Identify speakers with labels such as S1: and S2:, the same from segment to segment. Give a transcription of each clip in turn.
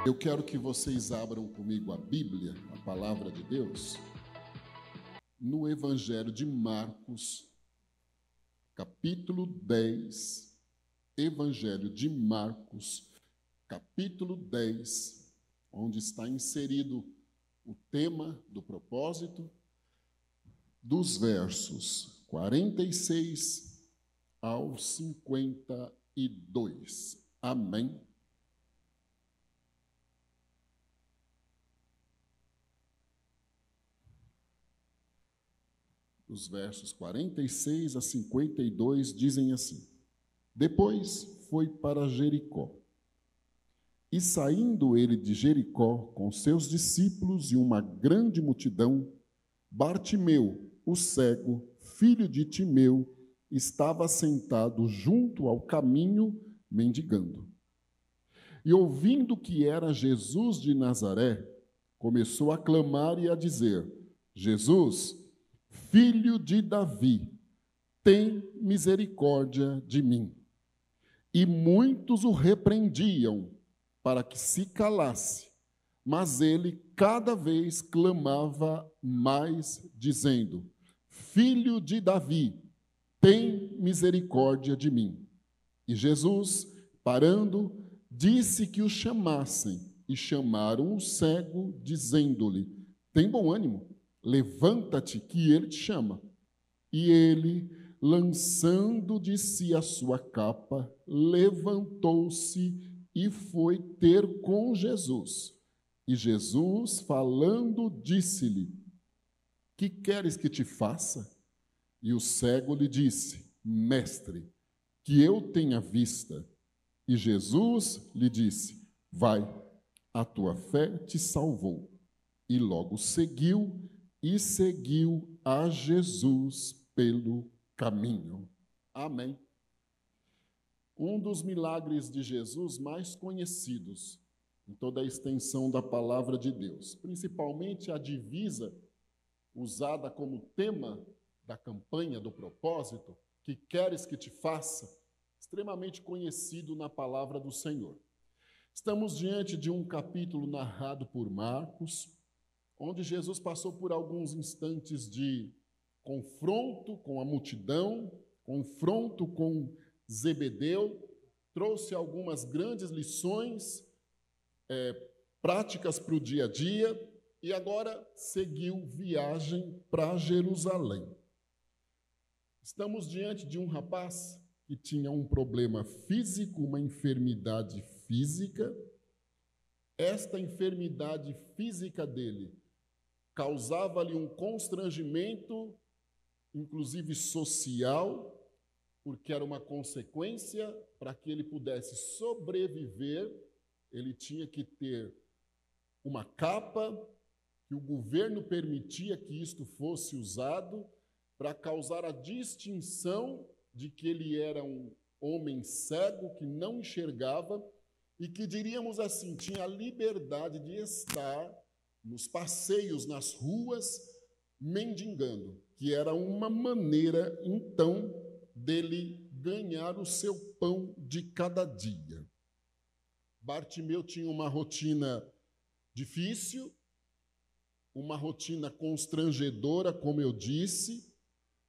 S1: Eu quero que vocês abram comigo a Bíblia, a palavra de Deus, no Evangelho de Marcos, capítulo 10. Evangelho de Marcos, capítulo 10, onde está inserido o tema do propósito, dos versos 46 ao 52. Amém? Os versos 46 a 52 dizem assim: Depois foi para Jericó. E saindo ele de Jericó com seus discípulos e uma grande multidão, Bartimeu, o cego, filho de Timeu, estava sentado junto ao caminho, mendigando. E ouvindo que era Jesus de Nazaré, começou a clamar e a dizer: Jesus, filho de Davi, tem misericórdia de mim. E muitos o repreendiam para que se calasse, mas ele cada vez clamava mais, dizendo: Filho de Davi, tem misericórdia de mim. E Jesus, parando, disse que o chamassem, e chamaram o cego, dizendo-lhe: Tem bom ânimo, levanta-te, que ele te chama. E ele, lançando de si a sua capa, levantou-se e foi ter com Jesus. E Jesus, falando, disse-lhe: Que queres que te faça? E o cego lhe disse: Mestre, que eu tenha vista. E Jesus lhe disse: Vai, a tua fé te salvou. E logo seguiu a Jesus pelo caminho. Amém. Um dos milagres de Jesus mais conhecidos em toda a extensão da palavra de Deus, principalmente a divisa usada como tema da campanha do propósito, que queres que te faça, extremamente conhecido na palavra do Senhor. Estamos diante de um capítulo narrado por Marcos, onde Jesus passou por alguns instantes de confronto com a multidão, confronto com Zebedeu, trouxe algumas grandes lições práticas para o dia a dia, e agora seguiu viagem para Jerusalém. Estamos diante de um rapaz que tinha um problema físico, uma enfermidade física. Esta enfermidade física dele causava-lhe um constrangimento, inclusive social, porque era uma consequência para que ele pudesse sobreviver. Ele tinha que ter uma capa, que o governo permitia que isto fosse usado para causar a distinção de que ele era um homem cego, que não enxergava e que, diríamos assim, tinha a liberdade de estar nos passeios, nas ruas, mendigando, que era uma maneira, então, dele ganhar o seu pão de cada dia. Bartimeu tinha uma rotina difícil, uma rotina constrangedora, como eu disse,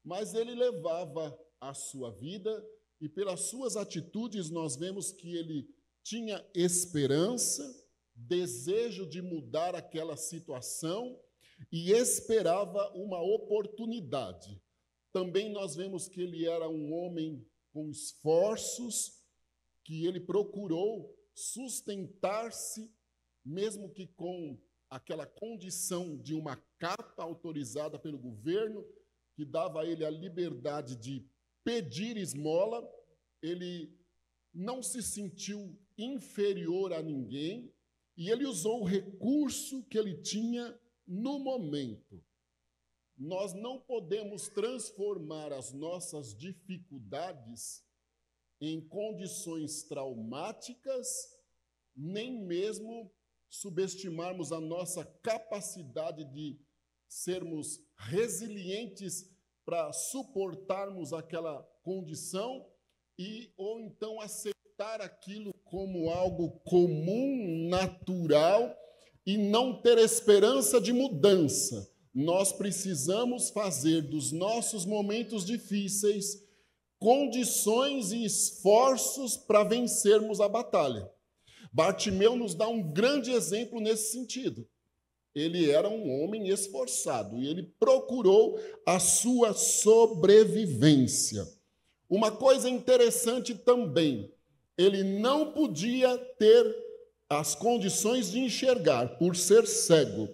S1: mas ele levava a sua vida e pelas suas atitudes nós vemos que ele tinha esperança, desejo de mudar aquela situação e esperava uma oportunidade. Também nós vemos que ele era um homem com esforços, que ele procurou sustentar-se, mesmo que com aquela condição de uma capa autorizada pelo governo, que dava a ele a liberdade de pedir esmola. Ele não se sentiu inferior a ninguém e ele usou o recurso que ele tinha no momento. Nós não podemos transformar as nossas dificuldades em condições traumáticas, nem mesmo subestimarmos a nossa capacidade de sermos resilientes para suportarmos aquela condição ou então aceitar aceitar aquilo como algo comum, natural, e não ter esperança de mudança. Nós precisamos fazer dos nossos momentos difíceis condições e esforços para vencermos a batalha. Bartimeu nos dá um grande exemplo nesse sentido. Ele era um homem esforçado e ele procurou a sua sobrevivência. Uma coisa interessante também, ele não podia ter as condições de enxergar por ser cego,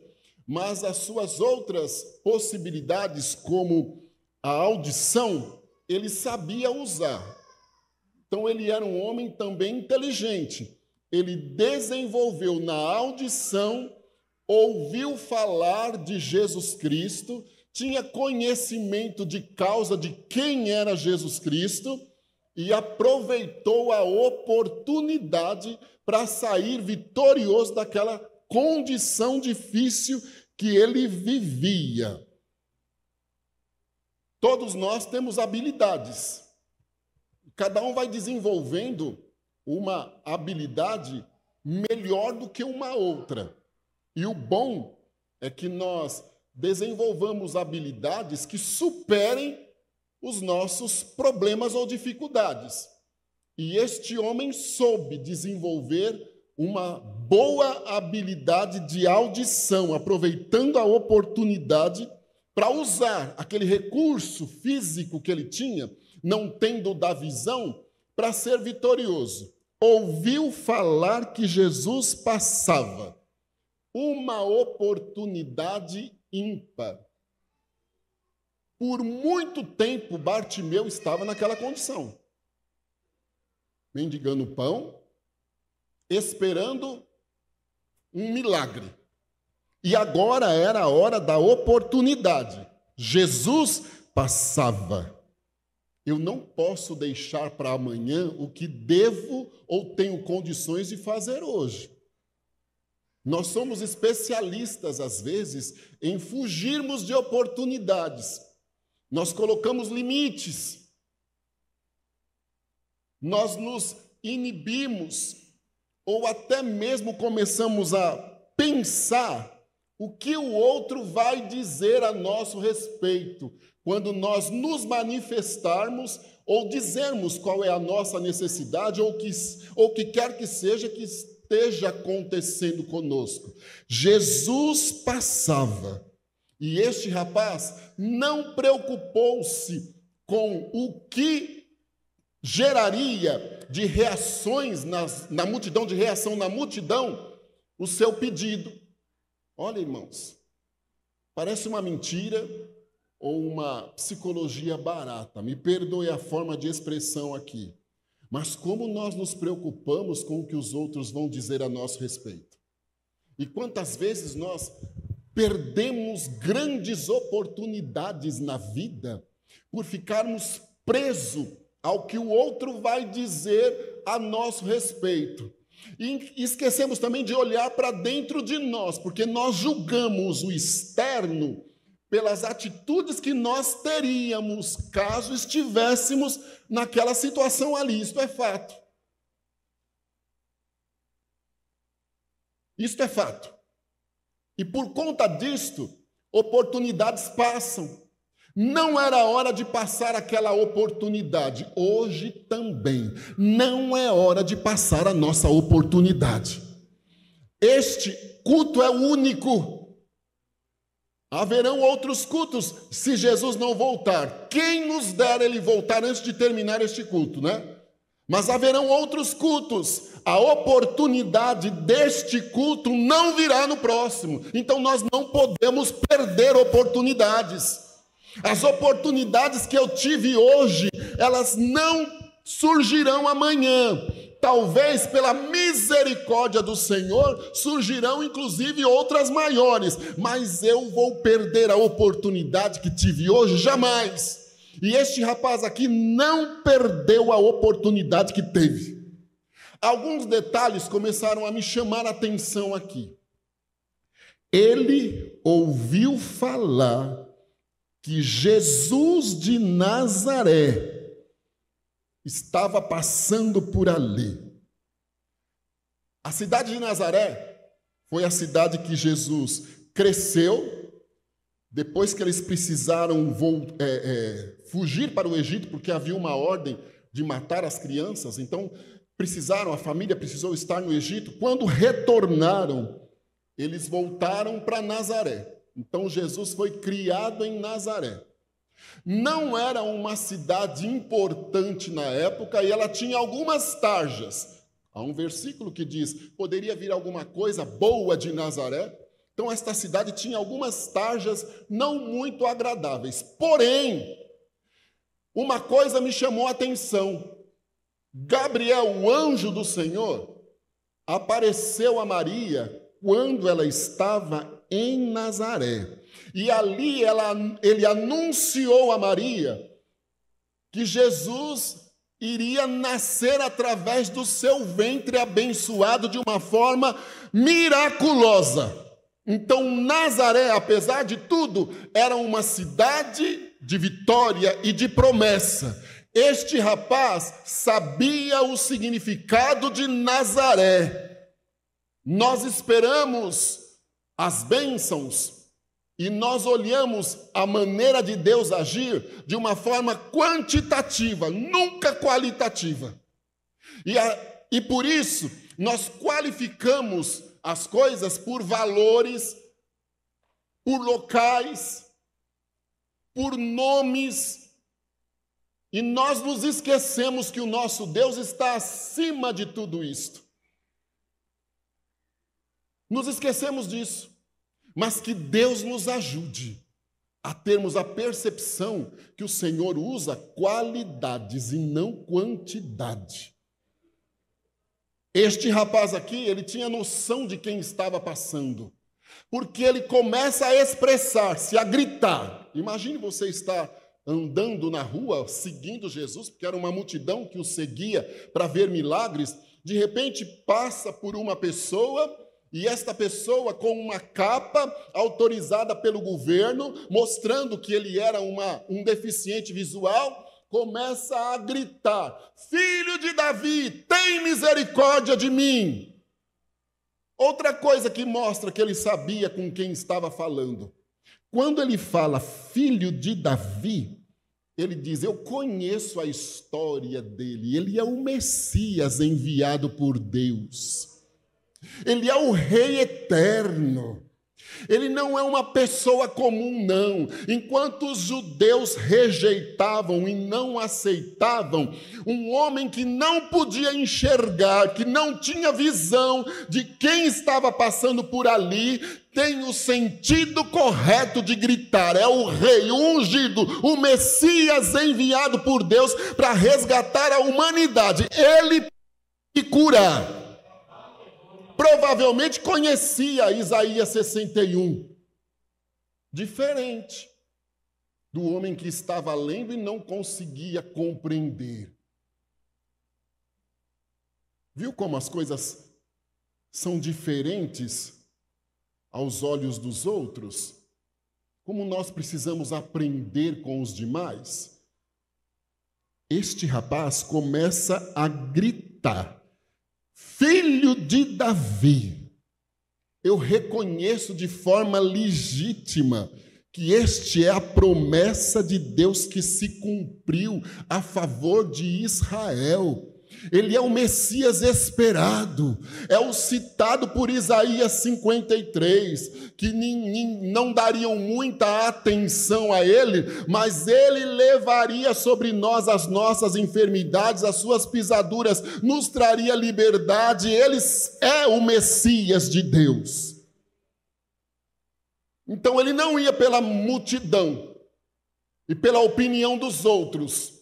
S1: mas as suas outras possibilidades, como a audição, ele sabia usar. Então ele era um homem também inteligente. Ele desenvolveu na audição, ouviu falar de Jesus Cristo, tinha conhecimento de causa de quem era Jesus Cristo e aproveitou a oportunidade para sair vitorioso daquela condição difícil que ele vivia. Todos nós temos habilidades. Cada um vai desenvolvendo uma habilidade melhor do que uma outra. E o bom é que nós desenvolvamos habilidades que superem os nossos problemas ou dificuldades. E este homem soube desenvolver uma boa habilidade de audição, aproveitando a oportunidade para usar aquele recurso físico que ele tinha, não tendo da visão, para ser vitorioso. Ouviu falar que Jesus passava. Uma oportunidade ímpar. Por muito tempo, Bartimeu estava naquela condição. Mendigando pão, esperando um milagre. E agora era a hora da oportunidade. Jesus passava. Eu não posso deixar para amanhã o que devo ou tenho condições de fazer hoje. Nós somos especialistas, às vezes, em fugirmos de oportunidades. Nós colocamos limites. Nós nos inibimos ou até mesmo começamos a pensar o que o outro vai dizer a nosso respeito quando nós nos manifestarmos ou dizermos qual é a nossa necessidade ou que quer que seja que esteja acontecendo conosco. Jesus passava e este rapaz não preocupou-se com o que geraria de reações na multidão, de reação na multidão, o seu pedido. Olha, irmãos, parece uma mentira ou uma psicologia barata. Me perdoe a forma de expressão aqui. Mas como nós nos preocupamos com o que os outros vão dizer a nosso respeito? E quantas vezes nós perdemos grandes oportunidades na vida por ficarmos presos ao que o outro vai dizer a nosso respeito. E esquecemos também de olhar para dentro de nós, porque nós julgamos o externo pelas atitudes que nós teríamos caso estivéssemos naquela situação ali. Isto é fato. Isto é fato. E por conta disto, oportunidades passam. Não era hora de passar aquela oportunidade. Hoje também não é hora de passar a nossa oportunidade. Este culto é único. Haverão outros cultos se Jesus não voltar. Quem nos dera ele voltar antes de terminar este culto, né? Mas haverão outros cultos. A oportunidade deste culto não virá no próximo. Então nós não podemos perder oportunidades. As oportunidades que eu tive hoje, elas não surgirão amanhã. Talvez pela misericórdia do Senhor, surgirão inclusive outras maiores. Mas eu vou perder a oportunidade que tive hoje? Jamais. E este rapaz aqui não perdeu a oportunidade que teve. Alguns detalhes começaram a me chamar a atenção aqui. Ele ouviu falar que Jesus de Nazaré estava passando por ali. A cidade de Nazaré foi a cidade que Jesus cresceu, depois que eles precisaram fugir para o Egito, porque havia uma ordem de matar as crianças, então a família precisou estar no Egito. Quando retornaram, eles voltaram para Nazaré. Então Jesus foi criado em Nazaré. Não era uma cidade importante na época e ela tinha algumas tarjas. Há um versículo que diz: poderia vir alguma coisa boa de Nazaré? Então esta cidade tinha algumas tarjas não muito agradáveis. Porém, uma coisa me chamou a atenção. Gabriel, o anjo do Senhor, apareceu a Maria quando ela estava em Nazaré. E ali ele anunciou a Maria que Jesus iria nascer através do seu ventre abençoado de uma forma miraculosa. Então Nazaré, apesar de tudo, era uma cidade de vitória e de promessa. Este rapaz sabia o significado de Nazaré. Nós esperamos as bênçãos e nós olhamos a maneira de Deus agir de uma forma quantitativa, nunca qualitativa. E por isso, nós qualificamos as coisas por valores, por locais, por nomes, e nós nos esquecemos que o nosso Deus está acima de tudo isto. Nos esquecemos disso, mas que Deus nos ajude a termos a percepção que o Senhor usa qualidades e não quantidade. Este rapaz aqui, ele tinha noção de quem estava passando, porque ele começa a expressar-se, a gritar. Imagine você estar andando na rua, seguindo Jesus, porque era uma multidão que o seguia para ver milagres. De repente passa por uma pessoa, e esta pessoa com uma capa autorizada pelo governo, mostrando que ele era um deficiente visual, começa a gritar: filho de Davi, tem misericórdia de mim. Outra coisa que mostra que ele sabia com quem estava falando. Quando ele fala filho de Davi, ele diz: eu conheço a história dele, ele é o Messias enviado por Deus. Ele é o Rei eterno. Ele não é uma pessoa comum, não. Enquanto os judeus rejeitavam e não aceitavam um homem que não podia enxergar, que não tinha visão de quem estava passando por ali, tem o sentido correto de gritar: é o Rei, o ungido, o Messias enviado por Deus para resgatar a humanidade. Ele pode curar. Provavelmente conhecia Isaías 61. Diferente do homem que estava lendo e não conseguia compreender. Viu como as coisas são diferentes aos olhos dos outros? Como nós precisamos aprender com os demais? Este rapaz começa a gritar: filho de Davi. Eu reconheço de forma legítima que este é a promessa de Deus que se cumpriu a favor de Israel. Ele é o Messias esperado, é o citado por Isaías 53, que não dariam muita atenção a ele, mas ele levaria sobre nós as nossas enfermidades, as suas pisaduras, nos traria liberdade. Ele é o Messias de Deus. Então ele não ia pela multidão e pela opinião dos outros.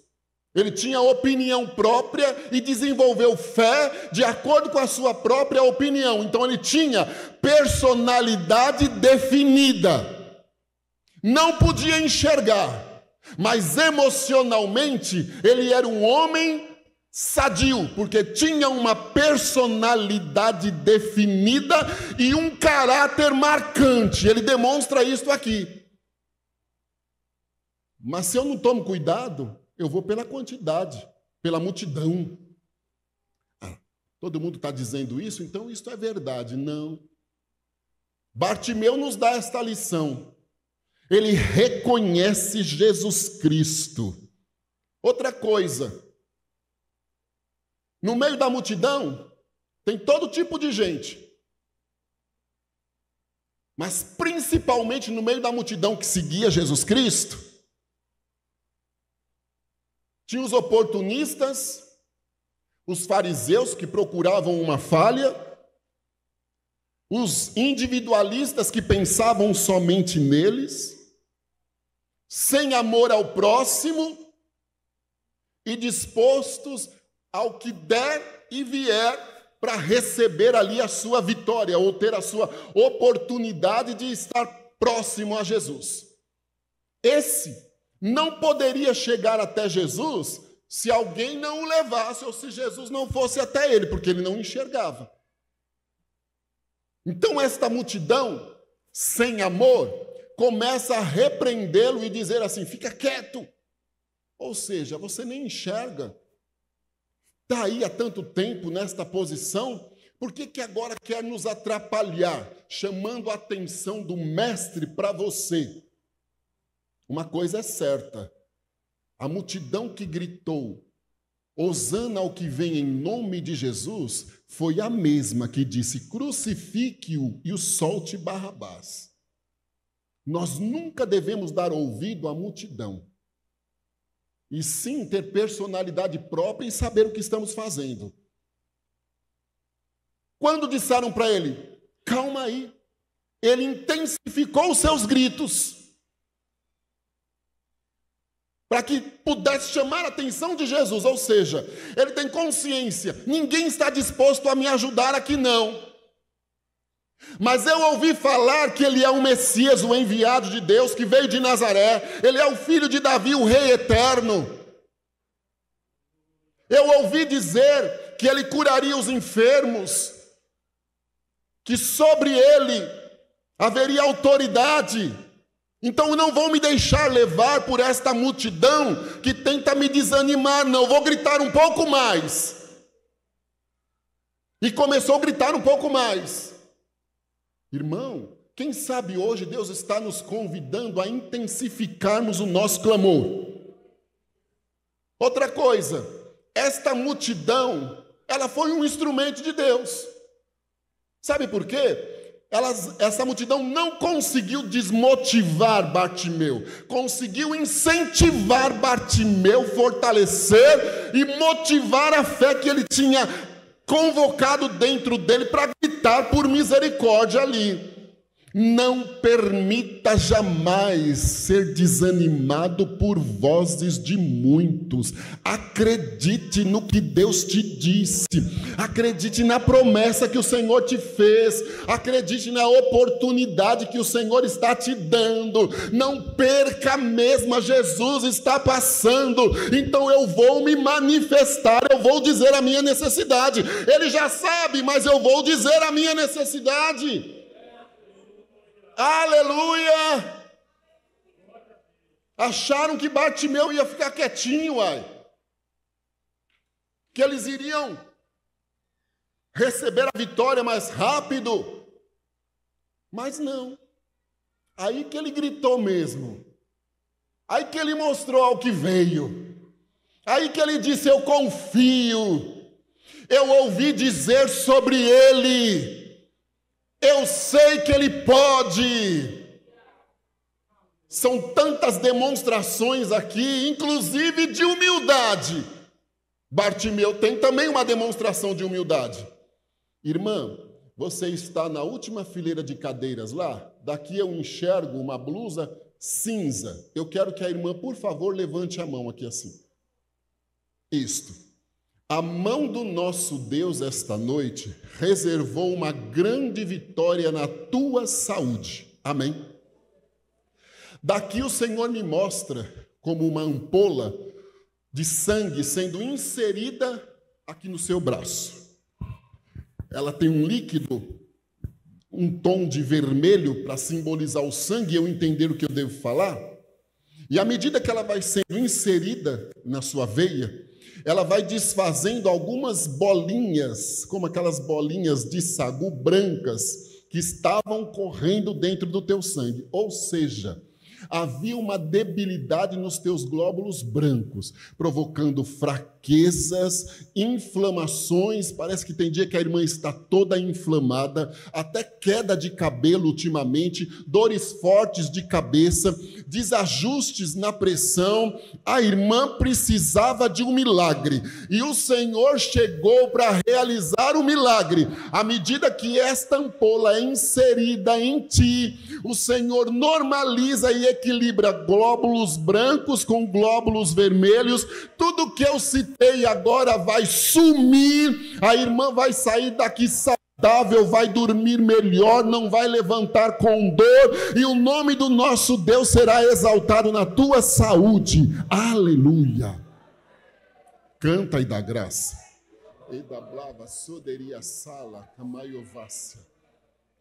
S1: Ele tinha opinião própria e desenvolveu fé de acordo com a sua própria opinião. Então ele tinha personalidade definida. Não podia enxergar, mas emocionalmente ele era um homem sadio, porque tinha uma personalidade definida e um caráter marcante. Ele demonstra isso aqui. Mas se eu não tomo cuidado, eu vou pela quantidade, pela multidão. Todo mundo está dizendo isso, então isso é verdade. Não. Bartimeu nos dá esta lição. Ele reconhece Jesus Cristo. Outra coisa, no meio da multidão, tem todo tipo de gente. Mas principalmente no meio da multidão que seguia Jesus Cristo, tinha os oportunistas, os fariseus que procuravam uma falha, os individualistas que pensavam somente neles, sem amor ao próximo e dispostos ao que der e vier para receber ali a sua vitória ou ter a sua oportunidade de estar próximo a Jesus. Esse não poderia chegar até Jesus se alguém não o levasse ou se Jesus não fosse até ele, porque ele não enxergava. Então esta multidão, sem amor, começa a repreendê-lo e dizer assim, fica quieto. Ou seja, você nem enxerga. Está aí há tanto tempo nesta posição, por que agora quer nos atrapalhar, chamando a atenção do mestre para você? Uma coisa é certa, a multidão que gritou, hosana ao que vem em nome de Jesus, foi a mesma que disse, crucifique-o e o solte Barrabás. Nós nunca devemos dar ouvido à multidão, e sim ter personalidade própria e saber o que estamos fazendo. Quando disseram para ele, calma aí, ele intensificou os seus gritos, para que pudesse chamar a atenção de Jesus, ou seja, ele tem consciência, ninguém está disposto a me ajudar aqui não. Mas eu ouvi falar que ele é o Messias, o enviado de Deus, que veio de Nazaré, ele é o filho de Davi, o rei eterno. Eu ouvi dizer que ele curaria os enfermos, que sobre ele haveria autoridade. Então não vou me deixar levar por esta multidão que tenta me desanimar, não, vou gritar um pouco mais. E começou a gritar um pouco mais. Irmão, quem sabe hoje Deus está nos convidando a intensificarmos o nosso clamor. Outra coisa, esta multidão, ela foi um instrumento de Deus. Sabe por quê? Essa multidão não conseguiu desmotivar Bartimeu, conseguiu incentivar Bartimeu, fortalecer e motivar a fé que ele tinha convocado dentro dele para gritar por misericórdia ali. Não permita jamais ser desanimado por vozes de muitos. Acredite no que Deus te disse. Acredite na promessa que o Senhor te fez. Acredite na oportunidade que o Senhor está te dando. Não perca mesmo, Jesus está passando. Então eu vou me manifestar, eu vou dizer a minha necessidade. Ele já sabe, mas eu vou dizer a minha necessidade. Aleluia! Acharam que Bartimeu ia ficar quietinho, uai. Que eles iriam receber a vitória mais rápido. Mas não. Aí que ele gritou mesmo. Aí que ele mostrou ao que veio. Aí que ele disse, eu confio. Eu ouvi dizer sobre ele. Eu sei que ele pode. São tantas demonstrações aqui, inclusive de humildade. Bartimeu tem também uma demonstração de humildade. Irmã, você está na última fileira de cadeiras lá? Daqui eu enxergo uma blusa cinza. Eu quero que a irmã, por favor, levante a mão aqui assim. Isto. A mão do nosso Deus esta noite reservou uma grande vitória na tua saúde. Amém? Daqui o Senhor me mostra como uma ampola de sangue sendo inserida aqui no seu braço. Ela tem um líquido, um tom de vermelho para simbolizar o sangue e eu entender o que eu devo falar. E à medida que ela vai sendo inserida na sua veia, ela vai desfazendo algumas bolinhas, como aquelas bolinhas de sagu brancas que estavam correndo dentro do teu sangue. Ou seja, havia uma debilidade nos teus glóbulos brancos, provocando fraquezas, inflamações. Parece que tem dia que a irmã está toda inflamada, até queda de cabelo ultimamente, dores fortes de cabeça, desajustes na pressão. A irmã precisava de um milagre e o Senhor chegou para realizar o milagre. À medida que esta ampola é inserida em ti, o Senhor normaliza e equilibra glóbulos brancos com glóbulos vermelhos. Tudo que eu citei agora vai sumir. A irmã vai sair daqui saudável, vai dormir melhor, não vai levantar com dor, e o nome do nosso Deus será exaltado na tua saúde. Aleluia. Canta e dá graça.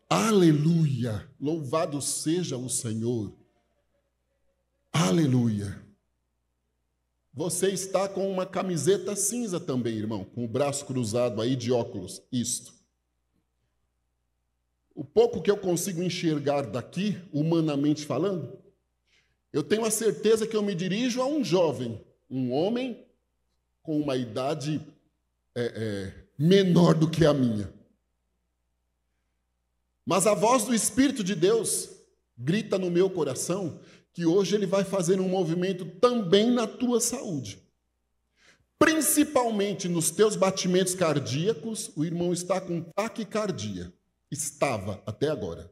S1: Aleluia. Louvado seja o Senhor. Aleluia. Você está com uma camiseta cinza também, irmão, com o braço cruzado aí de óculos. Isto. O pouco que eu consigo enxergar daqui, humanamente falando, eu tenho a certeza que eu me dirijo a um jovem, um homem com uma idade menor do que a minha. Mas a voz do Espírito de Deus grita no meu coração que hoje ele vai fazer um movimento também na tua saúde. Principalmente nos teus batimentos cardíacos, o irmão está com taquicardia. Estava até agora.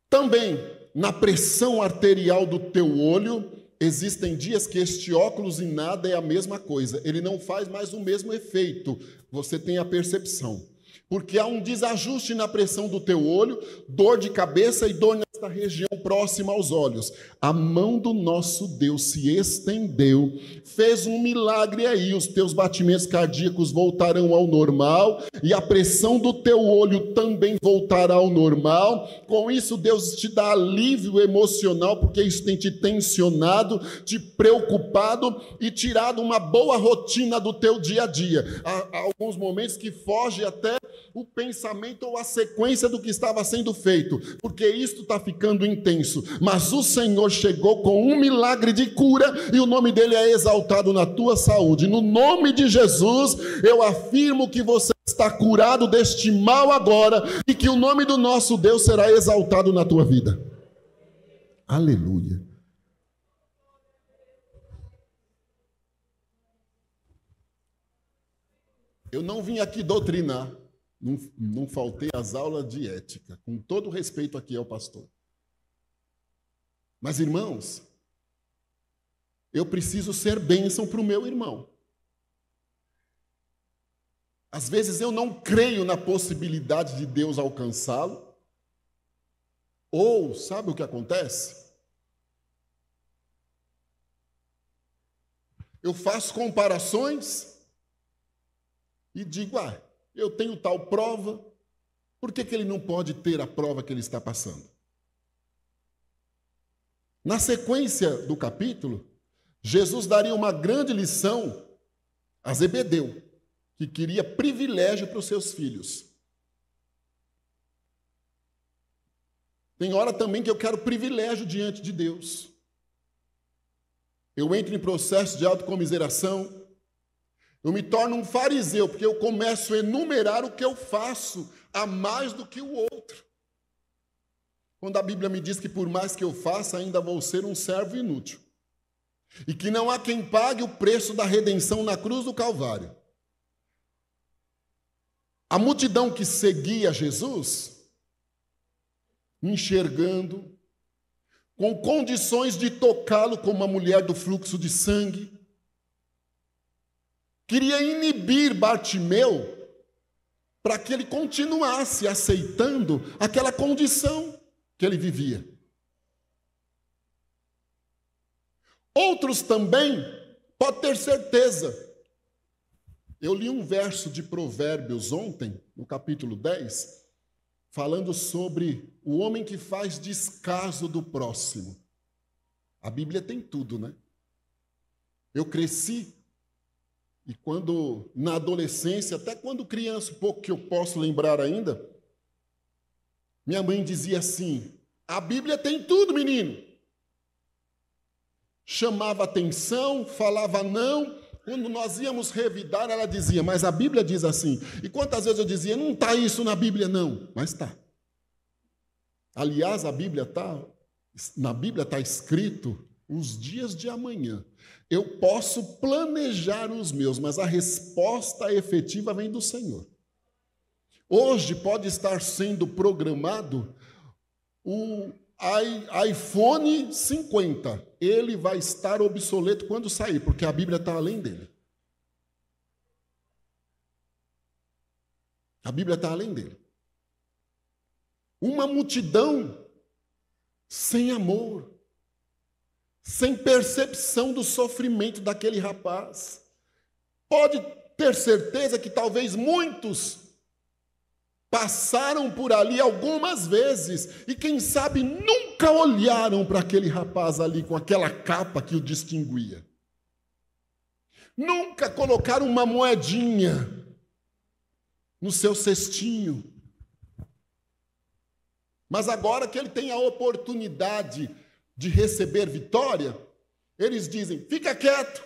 S1: Também na pressão arterial do teu olho, existem dias que este óculos e nada é a mesma coisa. Ele não faz mais o mesmo efeito. Você tem a percepção. Porque há um desajuste na pressão do teu olho, dor de cabeça e dor nesta região próxima aos olhos. A mão do nosso Deus se estendeu, fez um milagre aí, os teus batimentos cardíacos voltarão ao normal e a pressão do teu olho também voltará ao normal. Com isso, Deus te dá alívio emocional, porque isso tem te tensionado, te preocupado e tirado uma boa rotina do teu dia a dia. Há alguns momentos que foge até o pensamento ou a sequência do que estava sendo feito, porque isto está ficando intenso. Mas o Senhor chegou com um milagre de cura e o nome dele é exaltado na tua saúde. No nome de Jesus, eu afirmo que você está curado deste mal agora e que o nome do nosso Deus será exaltado na tua vida. Aleluia. Eu não vim aqui doutrinar. Não faltei às aulas de ética, com todo respeito aqui ao pastor. Mas, irmãos, eu preciso ser bênção para o meu irmão. Às vezes eu não creio na possibilidade de Deus alcançá-lo. Ou, sabe o que acontece? Eu faço comparações e digo, eu tenho tal prova, por que ele não pode ter a prova que ele está passando? Na sequência do capítulo, Jesus daria uma grande lição a Zebedeu, que queria privilégio para os seus filhos. Tem hora também que eu quero privilégio diante de Deus. Eu entro em processo de autocomiseração. Eu me torno um fariseu, porque eu começo a enumerar o que eu faço a mais do que o outro. Quando a Bíblia me diz que por mais que eu faça, ainda vou ser um servo inútil. E que não há quem pague o preço da redenção na cruz do Calvário. A multidão que seguia Jesus, enxergando, com condições de tocá-lo como uma mulher do fluxo de sangue, queria inibir Bartimeu para que ele continuasse aceitando aquela condição que ele vivia. Outros também, pode ter certeza. Eu li um verso de Provérbios ontem, no capítulo 10, falando sobre o homem que faz descaso do próximo. A Bíblia tem tudo, né? Eu cresci E quando, na adolescência, até quando criança, um pouco que eu posso lembrar ainda, minha mãe dizia assim: a Bíblia tem tudo, menino. Chamava atenção, falava não. Quando nós íamos revidar, ela dizia: mas a Bíblia diz assim. E quantas vezes eu dizia: não está isso na Bíblia, não. Mas está. Aliás, na Bíblia está escrito os dias de amanhã. Eu posso planejar os meus, mas a resposta efetiva vem do Senhor. Hoje pode estar sendo programado o iPhone 50. Ele vai estar obsoleto quando sair, porque a Bíblia está além dele. A Bíblia está além dele. Uma multidão sem amor, sem percepção do sofrimento daquele rapaz. Pode ter certeza que talvez muitos passaram por ali algumas vezes e, quem sabe, nunca olharam para aquele rapaz ali com aquela capa que o distinguia. Nunca colocaram uma moedinha no seu cestinho. Mas agora que ele tem a oportunidade de receber vitória, eles dizem: fica quieto,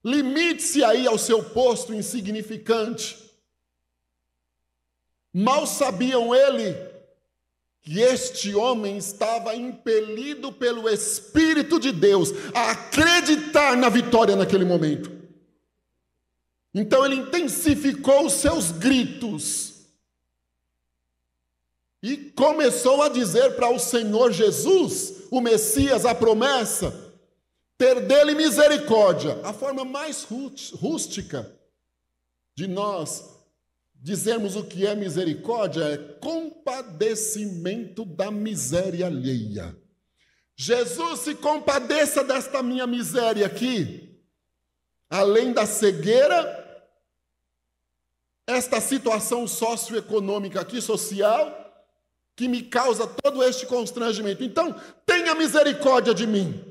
S1: limite-se aí ao seu posto insignificante. Mal sabiam ele que este homem estava impelido pelo Espírito de Deus a acreditar na vitória naquele momento. Então ele intensificou os seus gritos e começou a dizer para o Senhor Jesus, o Messias, a promessa, ter dele misericórdia. A forma mais rústica de nós dizermos o que é misericórdia é compadecimento da miséria alheia. Jesus, se compadeça desta minha miséria aqui, além da cegueira, esta situação socioeconômica aqui, social, que me causa todo este constrangimento. Então, tenha misericórdia de mim.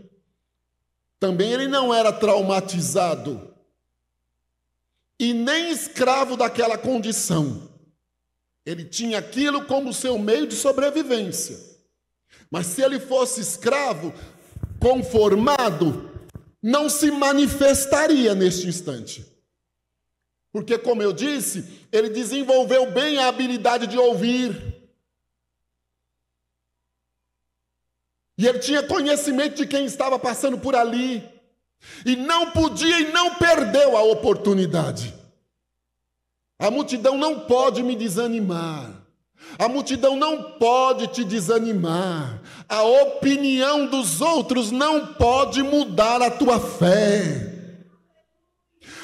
S1: Também ele não era traumatizado e nem escravo daquela condição. Ele tinha aquilo como seu meio de sobrevivência. Mas se ele fosse escravo, conformado, não se manifestaria neste instante. Porque, como eu disse, ele desenvolveu bem a habilidade de ouvir. E ele tinha conhecimento de quem estava passando por ali. E não podia e não perdeu a oportunidade. A multidão não pode me desanimar. A multidão não pode te desanimar. A opinião dos outros não pode mudar a tua fé.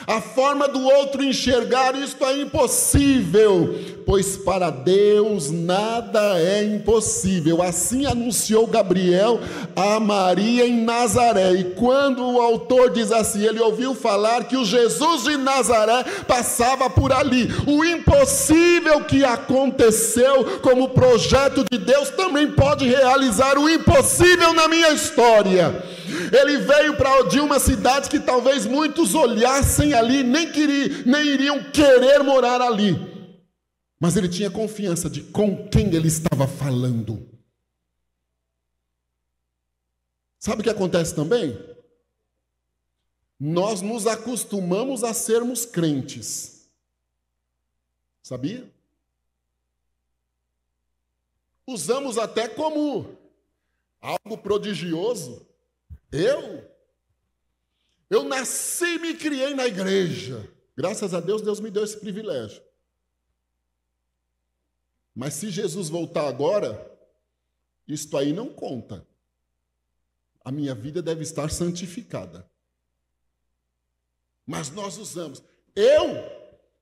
S1: A forma do outro enxergar isto é impossível, pois para Deus nada é impossível. Assim anunciou Gabriel a Maria em Nazaré. E quando o autor diz assim, ele ouviu falar que o Jesus de Nazaré passava por ali. O impossível que aconteceu como projeto de Deus também pode realizar o impossível na minha história. Ele veio de uma cidade que talvez muitos olhassem ali, nem iriam querer morar ali. Mas ele tinha confiança de com quem ele estava falando. Sabe o que acontece também? Nós nos acostumamos a sermos crentes. Sabia? Usamos até como algo prodigioso. Eu nasci e me criei na igreja. Graças a Deus, Deus me deu esse privilégio. Mas se Jesus voltar agora, isto aí não conta. A minha vida deve estar santificada. Mas nós usamos. Eu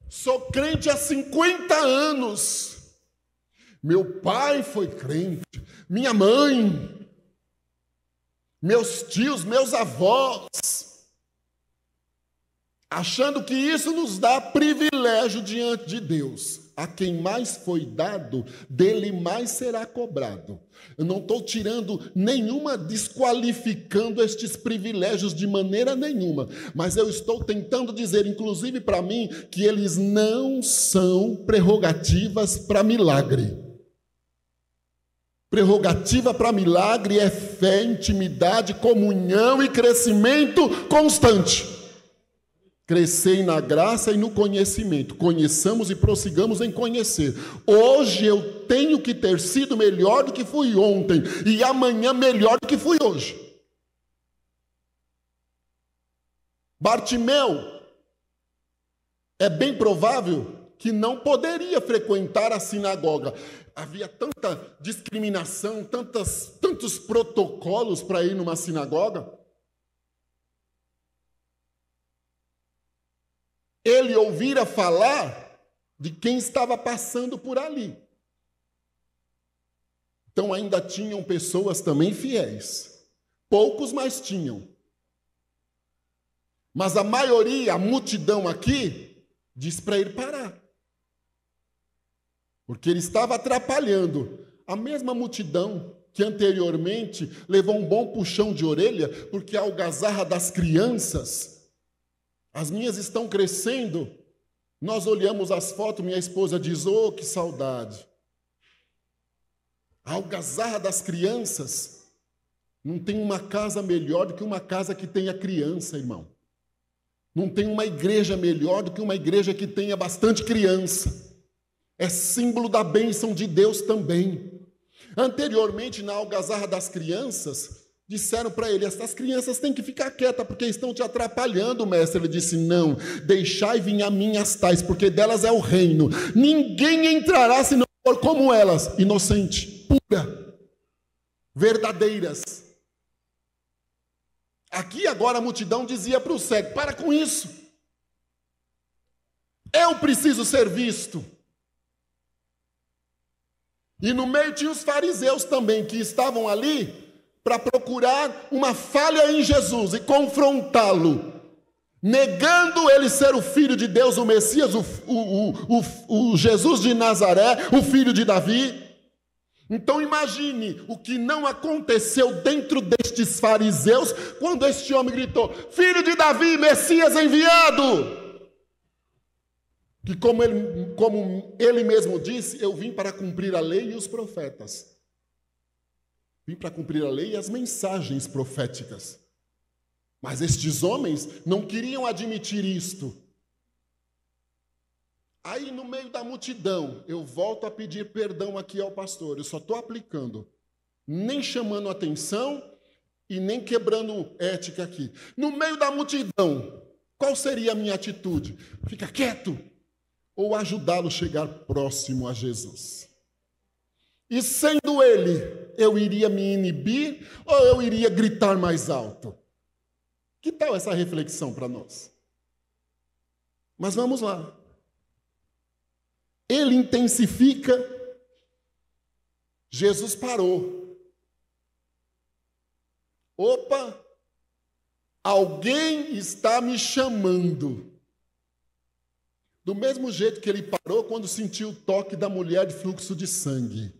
S1: sou crente há 50 anos. Meu pai foi crente. Minha mãe. Meus tios, meus avós, achando que isso nos dá privilégio diante de Deus. a quem mais foi dado, dele mais será cobrado. Eu não estou tirando nenhuma, desqualificando estes privilégios de maneira nenhuma, mas eu estou tentando dizer, inclusive para mim, que eles não são prerrogativas para milagre. Prerrogativa para milagre é fé, intimidade, comunhão e crescimento constante. Crescei na graça e no conhecimento. Conheçamos e prossigamos em conhecer. Hoje eu tenho que ter sido melhor do que fui ontem. E amanhã melhor do que fui hoje. Bartimeu, é bem provável que não poderia frequentar a sinagoga. Havia tanta discriminação, tantos protocolos para ir numa sinagoga. Ele ouvira falar de quem estava passando por ali. Então ainda tinham pessoas também fiéis. Poucos, mas tinham. Mas a maioria, a multidão aqui, disse para ele parar. Porque ele estava atrapalhando. A mesma multidão que anteriormente levou um bom puxão de orelha, porque a algazarra das crianças, as minhas estão crescendo. Nós olhamos as fotos, minha esposa diz, oh, que saudade. A algazarra das crianças, não tem uma casa melhor do que uma casa que tenha criança, irmão. Não tem uma igreja melhor do que uma igreja que tenha bastante criança. É símbolo da bênção de Deus também. Anteriormente, na algazarra das crianças, disseram para ele, essas crianças têm que ficar quietas, porque estão te atrapalhando, mestre. Ele disse, não, deixai vir a mim as tais, porque delas é o reino. Ninguém entrará se não for como elas, inocente, pura, verdadeiras. Aqui agora a multidão dizia para o cego, para com isso. Eu preciso ser visto. E no meio tinha os fariseus também, que estavam ali para procurar uma falha em Jesus e confrontá-lo, negando ele ser o Filho de Deus, o Messias, o Jesus de Nazaré, o filho de Davi. Então imagine o que não aconteceu dentro destes fariseus, quando este homem gritou, Filho de Davi, Messias enviado. Que como ele mesmo disse, eu vim para cumprir a lei e os profetas. Vim para cumprir a lei e as mensagens proféticas. Mas estes homens não queriam admitir isto. Aí no meio da multidão, eu volto a pedir perdão aqui ao pastor. Eu só estou aplicando, nem chamando atenção e nem quebrando ética aqui. No meio da multidão, qual seria a minha atitude? Fica quieto. Ou ajudá-lo a chegar próximo a Jesus. E sendo ele, eu iria me inibir ou eu iria gritar mais alto? Que tal essa reflexão para nós? Mas vamos lá. Ele intensifica, Jesus parou. Opa, alguém está me chamando. Do mesmo jeito que ele parou quando sentiu o toque da mulher de fluxo de sangue.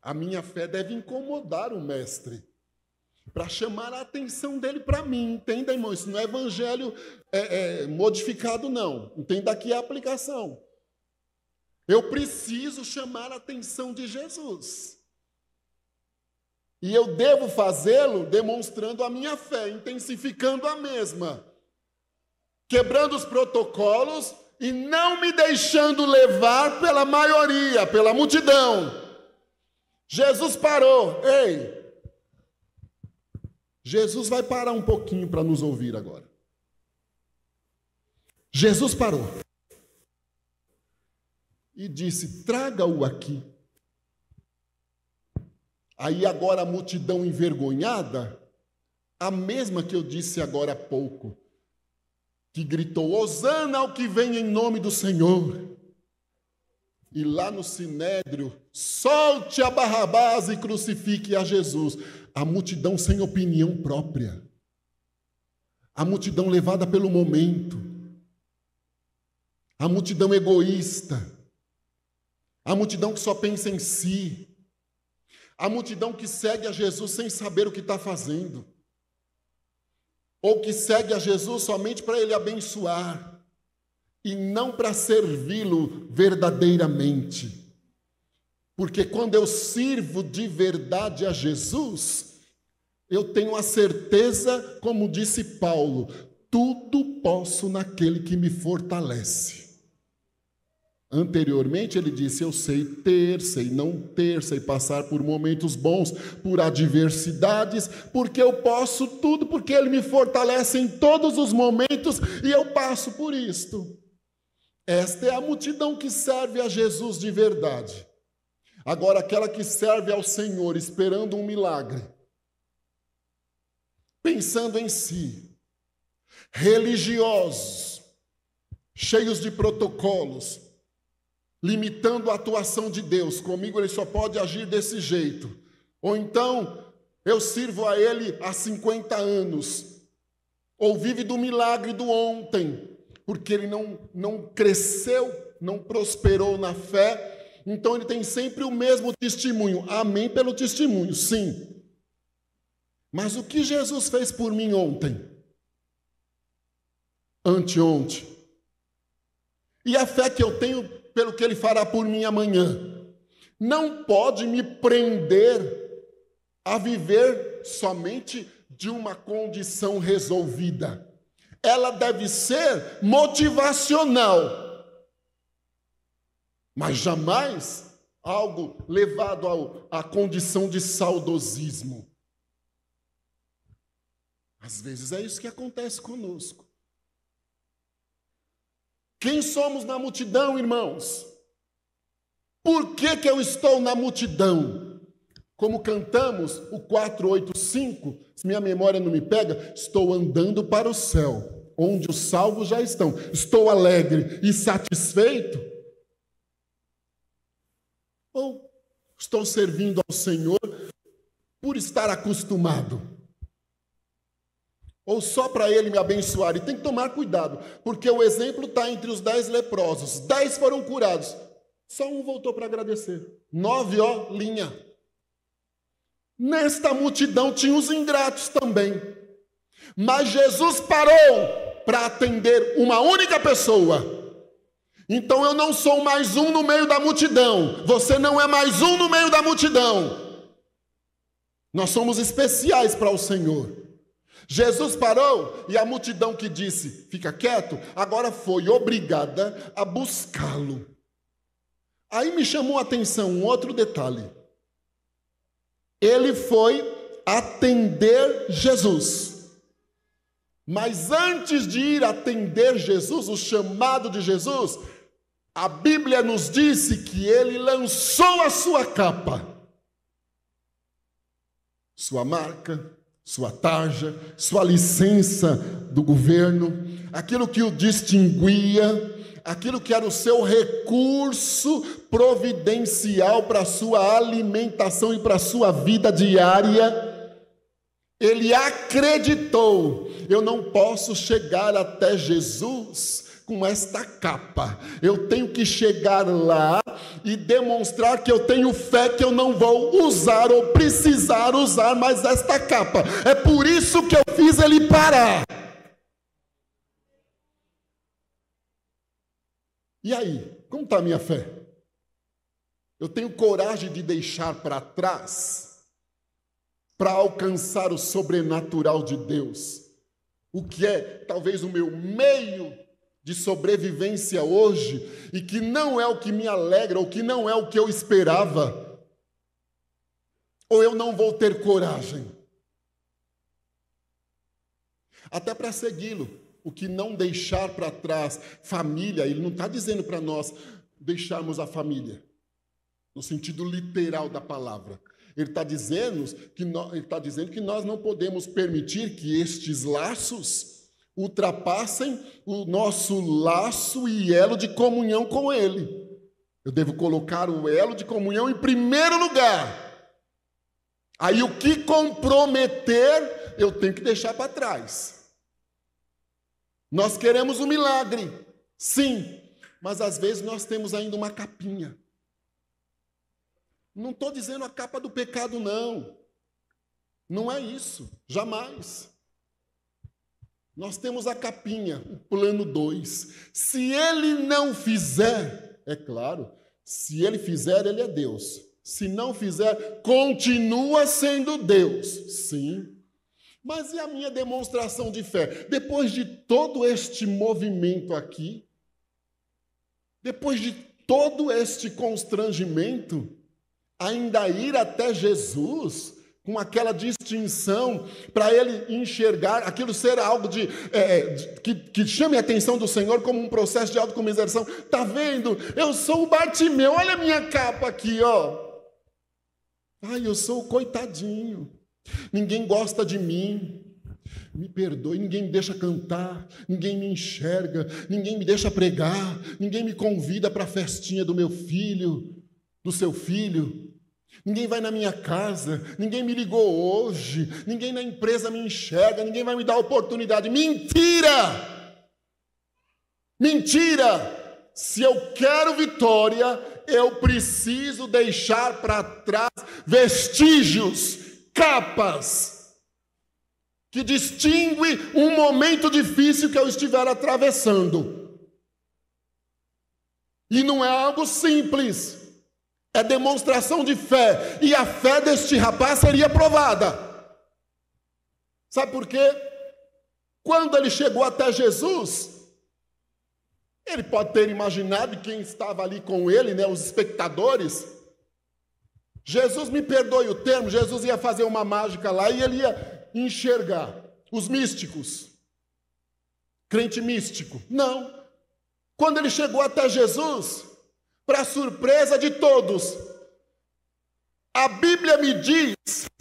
S1: A minha fé deve incomodar o mestre, para chamar a atenção dele para mim. Entenda, irmão? Isso não é evangelho modificado, não. Entenda aqui a aplicação. Eu preciso chamar a atenção de Jesus. E eu devo fazê-lo demonstrando a minha fé, intensificando a mesma. Quebrando os protocolos e não me deixando levar pela maioria, pela multidão. Jesus parou. Ei! Jesus vai parar um pouquinho para nos ouvir agora. Jesus parou. E disse, traga-o aqui. Aí agora a multidão envergonhada, a mesma que eu disse agora há pouco, que gritou, Hosana ao que vem em nome do Senhor. E lá no Sinédrio, solte a Barrabás e crucifique a Jesus. A multidão sem opinião própria. A multidão levada pelo momento. A multidão egoísta. A multidão que só pensa em si. A multidão que segue a Jesus sem saber o que está fazendo. Ou que segue a Jesus somente para ele abençoar. E não para servi-lo verdadeiramente. Porque quando eu sirvo de verdade a Jesus, eu tenho a certeza, como disse Paulo, tudo posso naquele que me fortalece. Anteriormente ele disse, eu sei ter, sei não ter, sei passar por momentos bons, por adversidades, porque eu posso tudo, porque ele me fortalece em todos os momentos e eu passo por isto. Esta é a multidão que serve a Jesus de verdade. Agora, aquela que serve ao Senhor esperando um milagre, pensando em si, religiosos, cheios de protocolos, limitando a atuação de Deus. Comigo ele só pode agir desse jeito. Ou então, eu sirvo a ele há 50 anos. Ou vive do milagre do ontem, porque ele não cresceu, não prosperou na fé. Então ele tem sempre o mesmo testemunho. Amém pelo testemunho, sim. Mas o que Jesus fez por mim ontem? Anteontem? E a fé que eu tenho pelo que ele fará por mim amanhã, não pode me prender a viver somente de uma condição resolvida. Ela deve ser motivacional, mas jamais algo levado à condição de saudosismo. Às vezes é isso que acontece conosco. Quem somos na multidão, irmãos? Por que eu estou na multidão? Como cantamos o 485, se minha memória não me pega, estou andando para o céu, onde os salvos já estão. Estou alegre e satisfeito? Ou estou servindo ao Senhor por estar acostumado? Ou só para ele me abençoar? E tem que tomar cuidado, porque o exemplo está entre os 10 leprosos. 10 foram curados, só um voltou para agradecer. 9, linha. Nesta multidão tinha os ingratos também. Mas Jesus parou para atender uma única pessoa. Então eu não sou mais um no meio da multidão. Você não é mais um no meio da multidão. Nós somos especiais para o Senhor. Jesus parou e a multidão que disse, fica quieto, agora foi obrigada a buscá-lo. Aí me chamou a atenção um outro detalhe. Ele foi atender Jesus. Mas antes de ir atender Jesus, o chamado de Jesus, a Bíblia nos disse que ele lançou a sua capa, sua marca, sua tarja, sua licença do governo, aquilo que o distinguia, aquilo que era o seu recurso providencial para a sua alimentação e para a sua vida diária. Ele acreditou, eu não posso chegar até Jesus com esta capa. Eu tenho que chegar lá e demonstrar que eu tenho fé que eu não vou usar ou precisar usar mais esta capa. É por isso que eu fiz ele parar. E aí, como está a minha fé? Eu tenho coragem de deixar para trás para alcançar o sobrenatural de Deus, o que é talvez o meu meio de sobrevivência hoje, e que não é o que me alegra, ou que não é o que eu esperava, ou eu não vou ter coragem até para segui-lo. O que não deixar para trás, família, ele não está dizendo para nós deixarmos a família, no sentido literal da palavra. Ele está dizendo que nós não podemos permitir que estes laços ultrapassem o nosso laço e elo de comunhão com ele. Eu devo colocar o elo de comunhão em primeiro lugar. Aí o que comprometer, eu tenho que deixar para trás. Nós queremos um milagre, sim, mas às vezes nós temos ainda uma capinha. Não estou dizendo a capa do pecado, não. Não é isso, jamais. Nós temos a capinha, o plano 2. Se ele não fizer, é claro, se ele fizer, ele é Deus. Se não fizer, continua sendo Deus. Sim. Mas e a minha demonstração de fé? Depois de todo este movimento aqui, depois de todo este constrangimento, ainda ir até Jesus com aquela distinção para ele enxergar, aquilo ser algo que chame a atenção do Senhor como um processo de autocomiseração. Está vendo? Eu sou o Bartimeu, olha a minha capa aqui, ó. Ai, eu sou o coitadinho. Ninguém gosta de mim. Me perdoe, ninguém me deixa cantar, ninguém me enxerga, ninguém me deixa pregar, ninguém me convida para a festinha do meu filho, do seu filho. Ninguém vai na minha casa, ninguém me ligou hoje, ninguém na empresa me enxerga, ninguém vai me dar oportunidade. Mentira! Mentira! Se eu quero vitória, eu preciso deixar para trás vestígios, capas, que distingue um momento difícil que eu estiver atravessando. E não é algo simples. É demonstração de fé. E a fé deste rapaz seria provada. Sabe por quê? Quando ele chegou até Jesus, ele pode ter imaginado quem estava ali com ele, né, os espectadores. Jesus, me perdoe o termo, Jesus ia fazer uma mágica lá e ele ia enxergar os místicos. Crente místico. Não. Quando ele chegou até Jesus, para surpresa de todos, a Bíblia me diz,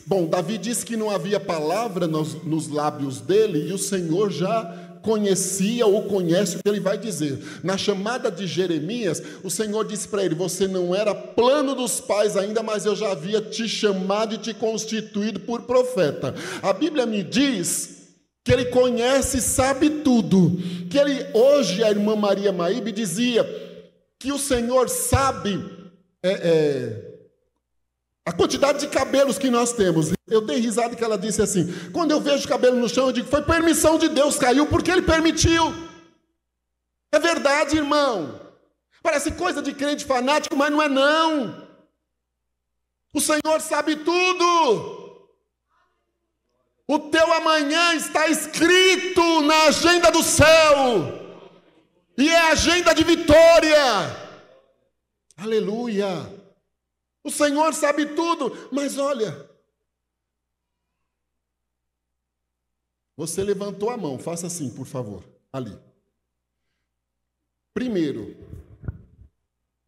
S1: bom, Davi disse que não havia palavra nos lábios dele, e o Senhor já conhecia ou conhece o que ele vai dizer. Na chamada de Jeremias, o Senhor disse para ele, você não era plano dos pais ainda, mas eu já havia te chamado e te constituído por profeta. A Bíblia me diz que ele conhece e sabe tudo, que ele, hoje a irmã Maria Maíbe dizia que o Senhor sabe a quantidade de cabelos que nós temos. Eu dei risada que ela disse assim, quando eu vejo cabelo no chão, eu digo, foi permissão de Deus, caiu porque Ele permitiu. É verdade, irmão. Parece coisa de crente fanático, mas não é não. O Senhor sabe tudo. O teu amanhã está escrito na agenda do céu. E é agenda de vitória. Aleluia. O Senhor sabe tudo. Mas olha, você levantou a mão. Faça assim, por favor. Ali. Primeiro,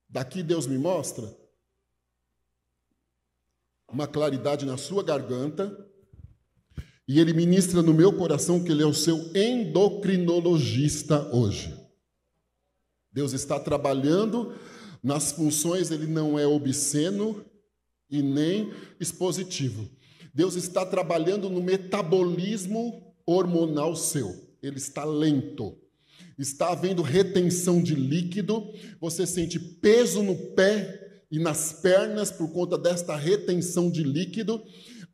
S1: daqui Deus me mostra uma claridade na sua garganta. E Ele ministra no meu coração que Ele é o seu endocrinologista hoje. Deus está trabalhando nas funções, Ele não é obsceno e nem expositivo. Deus está trabalhando no metabolismo hormonal seu. Ele está lento. Está havendo retenção de líquido. Você sente peso no pé e nas pernas por conta desta retenção de líquido.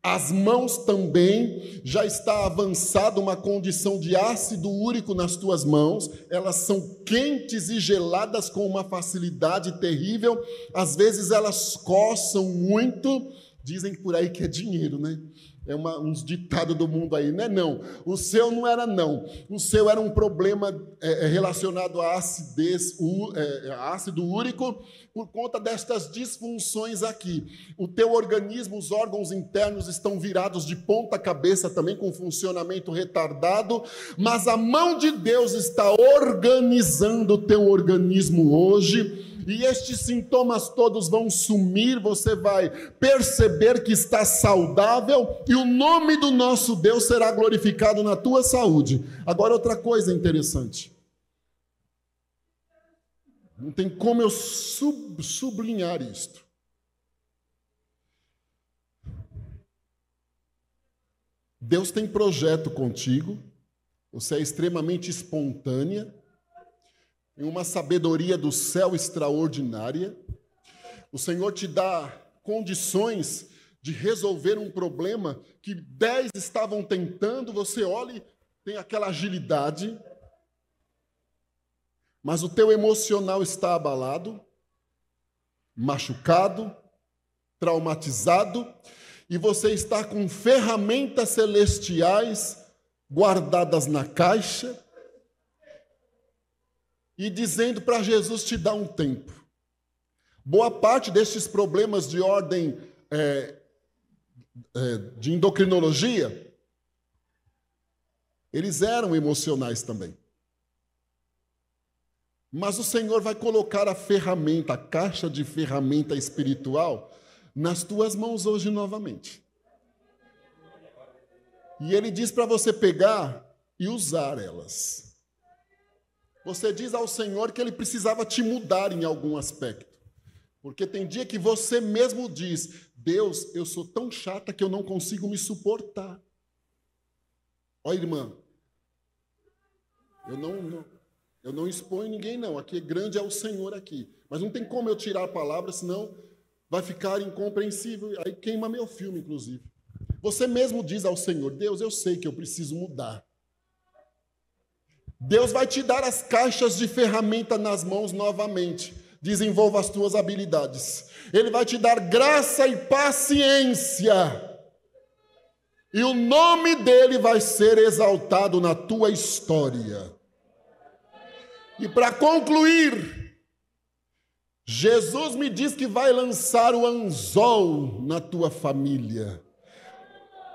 S1: As mãos também, já está avançada uma condição de ácido úrico nas tuas mãos, elas são quentes e geladas com uma facilidade terrível, às vezes elas coçam muito, dizem por aí que é dinheiro, né? É uns ditados do mundo aí, né? Não, o seu não era não, o seu era um problema relacionado à acidez, ácido úrico, por conta destas disfunções aqui. O teu organismo, os órgãos internos estão virados de ponta cabeça também, com funcionamento retardado, mas a mão de Deus está organizando o teu organismo hoje, e estes sintomas todos vão sumir, você vai perceber que está saudável, e o nome do nosso Deus será glorificado na tua saúde. Agora, outra coisa interessante. Não tem como eu sublinhar isto. Deus tem projeto contigo, você é extremamente espontânea, tem uma sabedoria do céu extraordinária. O Senhor te dá condições de resolver um problema que 10 estavam tentando, você olha e tem aquela agilidade, mas o teu emocional está abalado, machucado, traumatizado, e você está com ferramentas celestiais guardadas na caixa e dizendo para Jesus te dar um tempo. Boa parte destes problemas de ordem de endocrinologia, eles eram emocionais também. Mas o Senhor vai colocar a ferramenta, a caixa de ferramenta espiritual, nas tuas mãos hoje novamente. E Ele diz para você pegar e usar elas. Você diz ao Senhor que Ele precisava te mudar em algum aspecto. Porque tem dia que você mesmo diz, Deus, eu sou tão chata que eu não consigo me suportar. Olha, irmã, eu não exponho ninguém, não. Aqui grande é o Senhor aqui. Mas não tem como eu tirar a palavra, senão vai ficar incompreensível. Aí queima meu filme, inclusive. Você mesmo diz ao Senhor, Deus, eu sei que eu preciso mudar. Deus vai te dar as caixas de ferramenta nas mãos novamente. Desenvolva as tuas habilidades. Ele vai te dar graça e paciência. E o nome dele vai ser exaltado na tua história. E para concluir, Jesus me diz que vai lançar o anzol na tua família.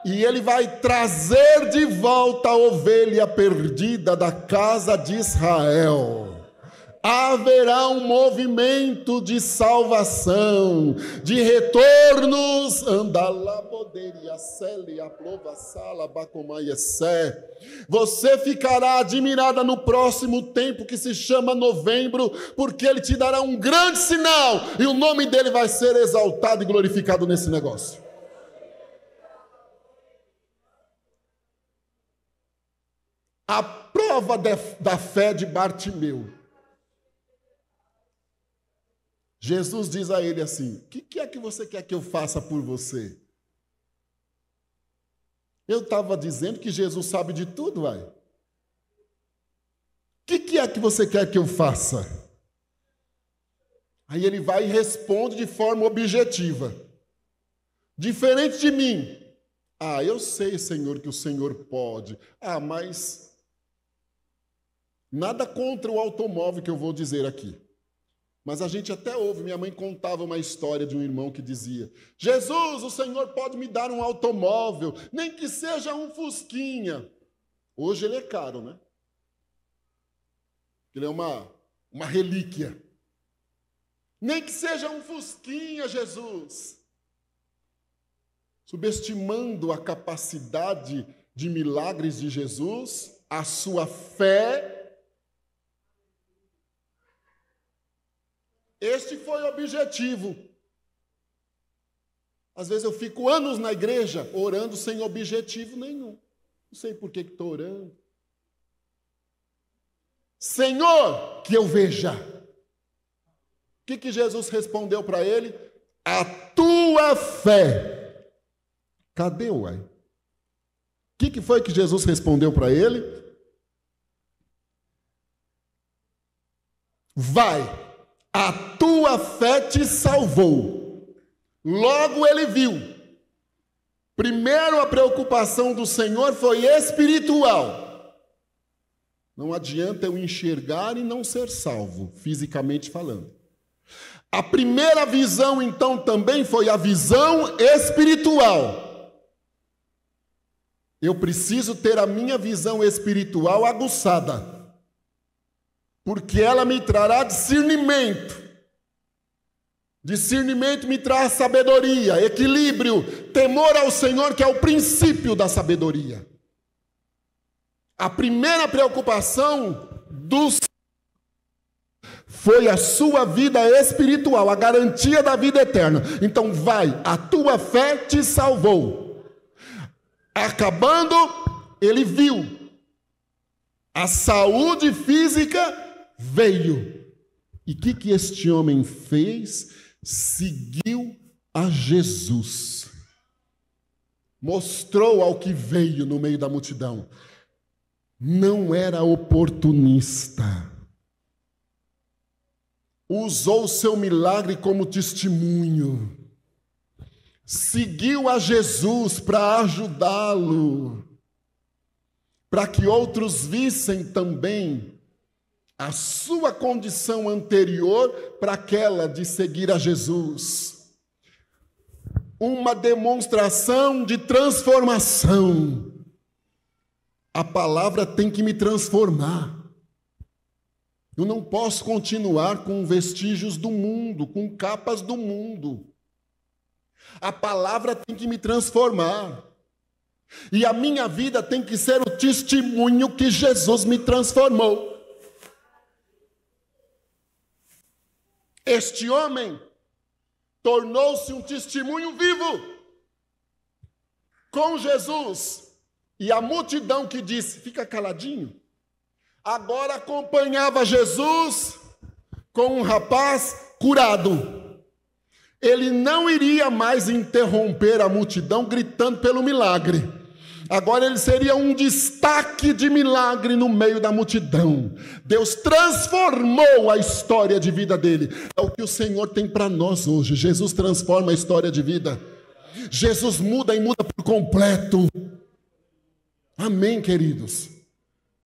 S1: E ele vai trazer de volta a ovelha perdida da casa de Israel. Haverá um movimento de salvação, de retornos. Você ficará admirada no próximo tempo que se chama novembro, porque ele te dará um grande sinal e o nome dele vai ser exaltado e glorificado nesse negócio. A prova da fé de Bartimeu. Jesus diz a ele assim, o que é que você quer que eu faça por você? Eu estava dizendo que Jesus sabe de tudo, vai. O que é que você quer que eu faça? Aí ele vai e responde de forma objetiva. Diferente de mim. Ah, eu sei, Senhor, que o Senhor pode. Ah, mas nada contra o automóvel que eu vou dizer aqui. Mas a gente até ouve, minha mãe contava uma história de um irmão que dizia, Jesus, o Senhor pode me dar um automóvel, nem que seja um Fusquinha. Hoje ele é caro, né? Ele é uma relíquia. Nem que seja um Fusquinha, Jesus. Subestimando a capacidade de milagres de Jesus, a sua fé. Este foi o objetivo. Às vezes eu fico anos na igreja orando sem objetivo nenhum. Não sei por que estou orando. Senhor, que eu veja. O que Jesus respondeu para ele? A tua fé. Cadê o ai? O que foi que Jesus respondeu para ele? Vai. A tua fé te salvou. Logo ele viu. Primeiro a preocupação do Senhor foi espiritual. Não adianta eu enxergar e não ser salvo, fisicamente falando. A primeira visão, então, também foi a visão espiritual. Eu preciso ter a minha visão espiritual aguçada. Porque ela me trará discernimento. Discernimento me traz sabedoria, equilíbrio, temor ao Senhor, que é o princípio da sabedoria. A primeira preocupação foi a sua vida espiritual, a garantia da vida eterna. Então vai, a tua fé te salvou. Acabando, ele viu. A saúde física veio. E o que este homem fez? Seguiu a Jesus. Mostrou ao que veio no meio da multidão. Não era oportunista. Usou o seu milagre como testemunho. Seguiu a Jesus para ajudá-lo, para que outros vissem também a sua condição anterior para aquela de seguir a Jesus. Uma demonstração de transformação. A palavra tem que me transformar. Eu não posso continuar com vestígios do mundo, com capas do mundo. A palavra tem que me transformar. E a minha vida tem que ser o testemunho que Jesus me transformou. Este homem tornou-se um testemunho vivo com Jesus. E a multidão que disse, fica caladinho, agora acompanhava Jesus com um rapaz curado. Ele não iria mais interromper a multidão gritando pelo milagre. Agora ele seria um destaque de milagre no meio da multidão. Deus transformou a história de vida dele. É o que o Senhor tem para nós hoje. Jesus transforma a história de vida. Jesus muda e muda por completo. Amém, queridos?